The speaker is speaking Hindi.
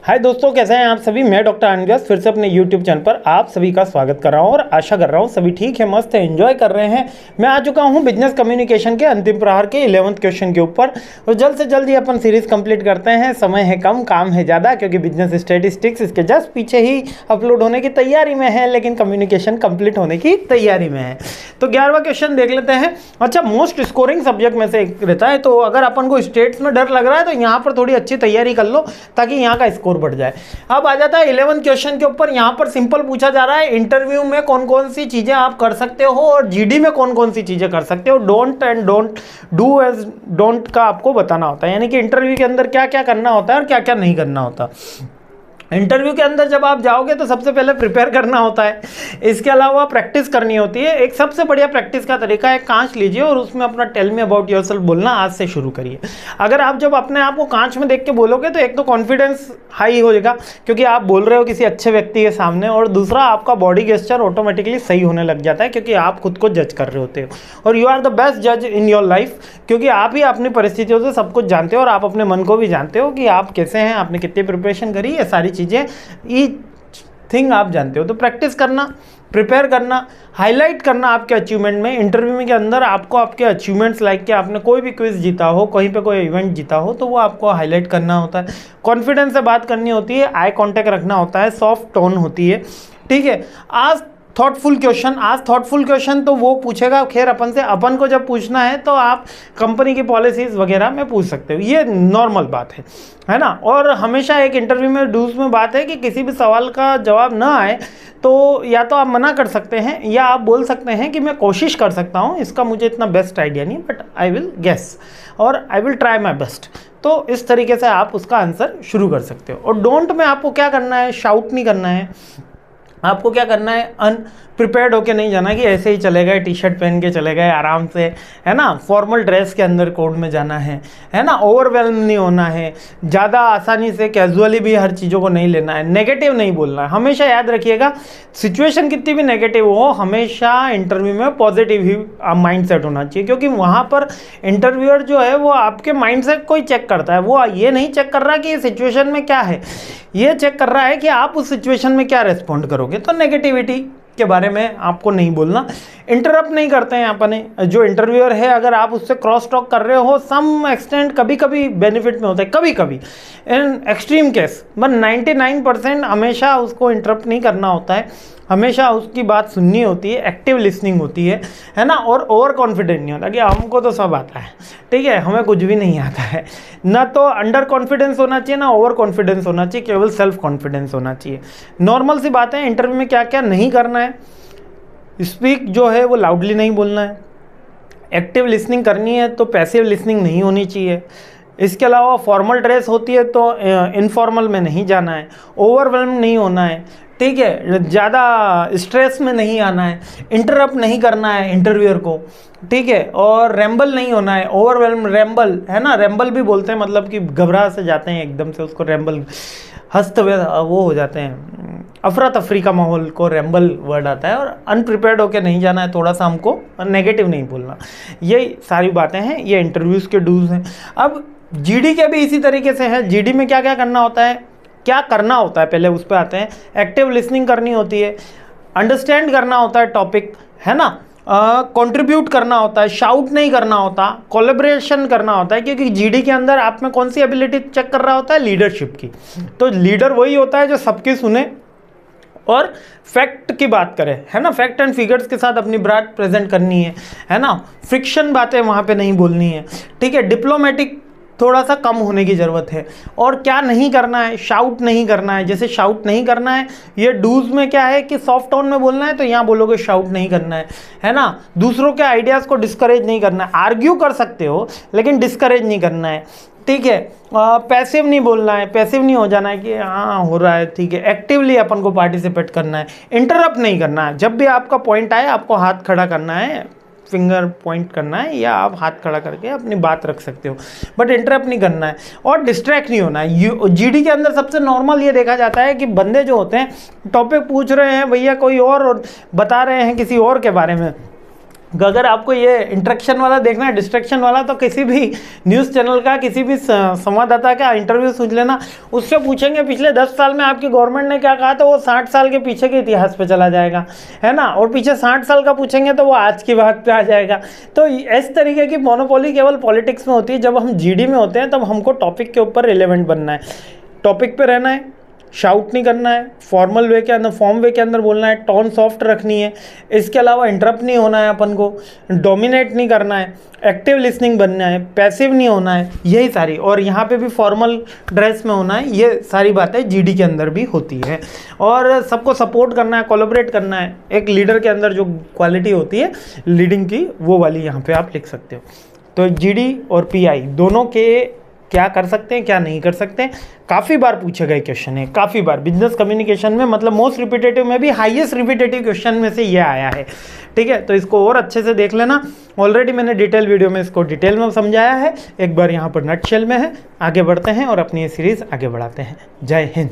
हाय दोस्तों, कैसे हैं आप सभी। मैं डॉक्टर अनव्यास फिर से अपने यूट्यूब चैनल पर आप सभी का स्वागत कर रहा हूं और आशा कर रहा हूं सभी ठीक है, मस्त है, एंजॉय कर रहे हैं। मैं आ चुका हूं बिजनेस कम्युनिकेशन के अंतिम प्रहार के 11th क्वेश्चन के ऊपर और जल्द से जल्द ही अपन सीरीज कंप्लीट करते हैं। समय है कम, काम है ज़्यादा, क्योंकि बिजनेस स्टैटिस्टिक्स इसके जस्ट पीछे ही अपलोड होने की तैयारी में है, लेकिन कम्युनिकेशन कंप्लीट होने की तैयारी में है। तो 11वां क्वेश्चन देख लेते हैं। अच्छा, मोस्ट स्कोरिंग सब्जेक्ट में से एक रहता है, तो अगर अपन को स्टेट्स में डर लग रहा है तो यहाँ पर थोड़ी अच्छी तैयारी कर लो ताकि यहाँ का स्कोर बढ़ जाए। अब आ जाता है 11th क्वेश्चन के ऊपर। यहाँ पर सिंपल पूछा जा रहा है इंटरव्यू में कौन कौन सी चीजें आप कर सकते हो और जीडी में कौन कौन सी चीजें कर सकते हो। Don't and don't, do as don't का आपको बताना होता है, यानी कि इंटरव्यू के अंदर क्या क्या करना होता है और क्या क्या नहीं करना होता। इंटरव्यू के अंदर जब आप जाओगे तो सबसे पहले प्रिपेयर करना होता है, इसके अलावा प्रैक्टिस करनी होती है। एक सबसे बढ़िया प्रैक्टिस का तरीका है कांच लीजिए और उसमें अपना टेल मी अबाउट योरसेल्फ बोलना आज से शुरू करिए। अगर आप जब अपने आप को कांच में देख के बोलोगे तो एक तो कॉन्फिडेंस हाई हो जाएगा क्योंकि आप बोल रहे हो किसी अच्छे व्यक्ति के सामने, और दूसरा आपका बॉडी गेस्चर ऑटोमेटिकली सही होने लग जाता है क्योंकि आप खुद को जज कर रहे होते हो और यू आर द बेस्ट जज इन योर लाइफ, क्योंकि आप ही अपनी परिस्थितियों से सब कुछ जानते हो और आप अपने मन को भी जानते हो कि आप कैसे हैं, आपने कितनी प्रिपरेशन करी, ये सारी चीज़ें थिंग आप जानते हो। तो प्रैक्टिस करना, प्रिपेयर करना, हाईलाइट करना आपके अचीवमेंट में। इंटरव्यू में के अंदर आपको आपके अचीवमेंट्स लाइक कि आपने कोई भी क्विज जीता हो, कहीं पे कोई इवेंट जीता हो, तो वो आपको हाईलाइट करना होता है। कॉन्फिडेंस से बात करनी होती है, आई कांटेक्ट रखना होता है, सॉफ्ट टोन होती है, ठीक है। आज थॉटफुल क्वेश्चन तो वो पूछेगा, खैर अपन को जब पूछना है तो आप कंपनी की पॉलिसीज वगैरह में पूछ सकते हो, ये नॉर्मल बात है ना। और हमेशा एक इंटरव्यू में डूज में बात है कि किसी भी सवाल का जवाब ना आए तो या तो आप मना कर सकते हैं या आप बोल सकते हैं कि मैं कोशिश कर सकता हूँ, इसका मुझे इतना बेस्ट आइडिया नहीं, बट आई विल गेस और I will try my best. तो इस तरीके से आप उसका आंसर शुरू कर सकते हो। और डोंट में आपको क्या करना है, शाउट नहीं करना है, आपको क्या करना है, अनप्रिपेयर्ड होके नहीं जाना कि ऐसे ही चले गए, टी शर्ट पहन के चले गए आराम से, है ना। फॉर्मल ड्रेस के अंदर कोड में जाना है ना। ओवरवेल्म नहीं होना है, ज़्यादा आसानी से कैजुअली भी हर चीज़ों को नहीं लेना है, नेगेटिव नहीं बोलना है। हमेशा याद रखिएगा, सिचुएशन कितनी भी नेगेटिव हो, हमेशा इंटरव्यू में पॉजिटिव ही माइंड सेट होना चाहिए, क्योंकि वहाँ पर इंटरव्यूअर जो है वो आपके माइंड सेट को ही चेक करता है। वो ये नहीं चेक कर रहा कि सिचुएशन में क्या है, ये चेक कर रहा है कि आप उस सिचुएशन में क्या रिस्पॉन्ड करोगे। तो नेगेटिविटी के बारे में आपको नहीं बोलना, इंटरप्ट नहीं करते हैं अपने जो इंटरव्यूअर है। अगर आप उससे क्रॉस टॉक कर रहे हो सम एक्सटेंट, कभी कभी बेनिफिट में होता है, कभी कभी इन एक्सट्रीम केस, बट 99% हमेशा उसको इंटरप्ट नहीं करना होता है, हमेशा उसकी बात सुननी होती है, एक्टिव लिसनिंग होती है ना। और ओवर कॉन्फिडेंट नहीं होता कि हमको तो सब आता है, ठीक है, हमें कुछ भी नहीं आता है। ना तो अंडर कॉन्फिडेंस होना चाहिए, ना ओवर कॉन्फिडेंस होना चाहिए, केवल सेल्फ कॉन्फिडेंस होना चाहिए। नॉर्मल सी बात है, इंटरव्यू में क्या क्या नहीं करना है। स्पीक जो है वो लाउडली नहीं बोलना है, एक्टिव लिसनिंग करनी है तो पैसिव लिसनिंग नहीं होनी चाहिए। इसके अलावा फॉर्मल ड्रेस होती है तो इनफॉर्मल में नहीं जाना है, ओवरवेल्म नहीं होना है, ठीक है, ज़्यादा स्ट्रेस में नहीं आना है, इंटरप्ट नहीं करना है इंटरव्यूअर को, ठीक है, और रैम्बल नहीं होना है। ओवरवेल्म, रैम्बल है ना, रैम्बल भी बोलते हैं, मतलब कि घबरा से जाते हैं एकदम से, उसको रैम्बल, वो हो जाते हैं, अफरा तफरी का माहौल को रैम्बल वर्ड आता है। और अनप्रिपेयर्ड होकर नहीं जाना है, थोड़ा सा हमको नेगेटिव नहीं बोलना। ये सारी बातें हैं, ये इंटरव्यूज़ के डूज हैं। अब जीडी के भी इसी तरीके से है। जीडी में क्या क्या करना होता है, क्या करना होता है, पहले उस पर आते हैं। एक्टिव लिसनिंग करनी होती है, अंडरस्टैंड करना होता है टॉपिक, है ना, कंट्रीब्यूट करना होता है, शाउट नहीं करना होता, कोलैबोरेशन करना होता है, क्योंकि जीडी के अंदर आप में कौन सी एबिलिटी चेक कर रहा होता है, लीडरशिप की। तो लीडर वही होता है जो सबकी सुने और फैक्ट की बात करें, है ना, फैक्ट एंड फिगर्स के साथ अपनी बात प्रेजेंट करनी है ना। फ्रिक्शन बातें वहाँ पे नहीं बोलनी है, ठीक है। डिप्लोमेटिक थोड़ा सा कम होने की ज़रूरत है। और क्या नहीं करना है, शाउट नहीं करना है। जैसे शाउट नहीं करना है, ये डूज में क्या है कि सॉफ्ट टोन में बोलना है, तो यहाँ बोलोगे शाउट नहीं करना है ना। दूसरों के आइडियाज़ को डिस्करेज नहीं करना है, आर्ग्यू कर सकते हो लेकिन डिस्करेज नहीं करना है, ठीक है। पैसिव नहीं बोलना है, पैसिव नहीं हो जाना है कि हाँ हो रहा है, ठीक है। एक्टिवली अपन को पार्टिसिपेट करना है, इंटरप्ट नहीं करना है। जब भी आपका पॉइंट आए आपको हाथ खड़ा करना है, फिंगर पॉइंट करना है, या आप हाथ खड़ा करके अपनी बात रख सकते हो, बट इंटरप्ट नहीं करना है और डिस्ट्रैक्ट नहीं होना है। जीडी के अंदर सबसे नॉर्मल ये देखा जाता है कि बंदे जो होते हैं टॉपिक पूछ रहे हैं भैया कोई और बता रहे हैं किसी और के बारे में, अगर आपको ये इंटरेक्शन वाला देखना है, डिस्ट्रैक्शन वाला, तो किसी भी न्यूज़ चैनल का, किसी भी संवाददाता का इंटरव्यू सुन लेना। उससे पूछेंगे पिछले 10 साल में आपकी गवर्नमेंट ने क्या कहा, तो वो 60 साल के पीछे के इतिहास पे चला जाएगा, है ना। और पीछे 60 साल का पूछेंगे तो वो आज की बात पे आ जाएगा। तो इस तरीके की मोनोपोली केवल पॉलिटिक्स में होती है। जब हम जीडी में होते हैं तब हमको टॉपिक के ऊपर रिलेवेंट बनना है, टॉपिक पे रहना है, शाउट नहीं करना है, फॉर्मल वे के अंदर, फॉर्म वे के अंदर बोलना है, टोन सॉफ्ट रखनी है, इसके अलावा इंटरप्ट नहीं होना है, अपन को डोमिनेट नहीं करना है, एक्टिव लिसनिंग बनना है, पैसिव नहीं होना है, यही सारी, और यहाँ पे भी फॉर्मल ड्रेस में होना है। ये सारी बातें जीडी के अंदर भी होती है। और सबको सपोर्ट करना है, कोलैबोरेट करना है। एक लीडर के अंदर जो क्वालिटी होती है लीडिंग की, वो वाली यहाँ पे आप लिख सकते हो। तो जीडी और पीआई दोनों के क्या कर सकते हैं, क्या नहीं कर सकते हैं, काफ़ी बार पूछे गए क्वेश्चन है, काफ़ी बार बिजनेस कम्युनिकेशन में, मतलब मोस्ट रिपीटेटिव में भी हाईएस्ट रिपीटेटिव क्वेश्चन में से ये आया है। ठीक है, तो इसको और अच्छे से देख लेना। ऑलरेडी मैंने डिटेल वीडियो में इसको डिटेल में समझाया है, एक बार यहाँ पर नटशेल में है। आगे बढ़ते हैं और अपनी ये सीरीज़ आगे बढ़ाते हैं। जय हिंद।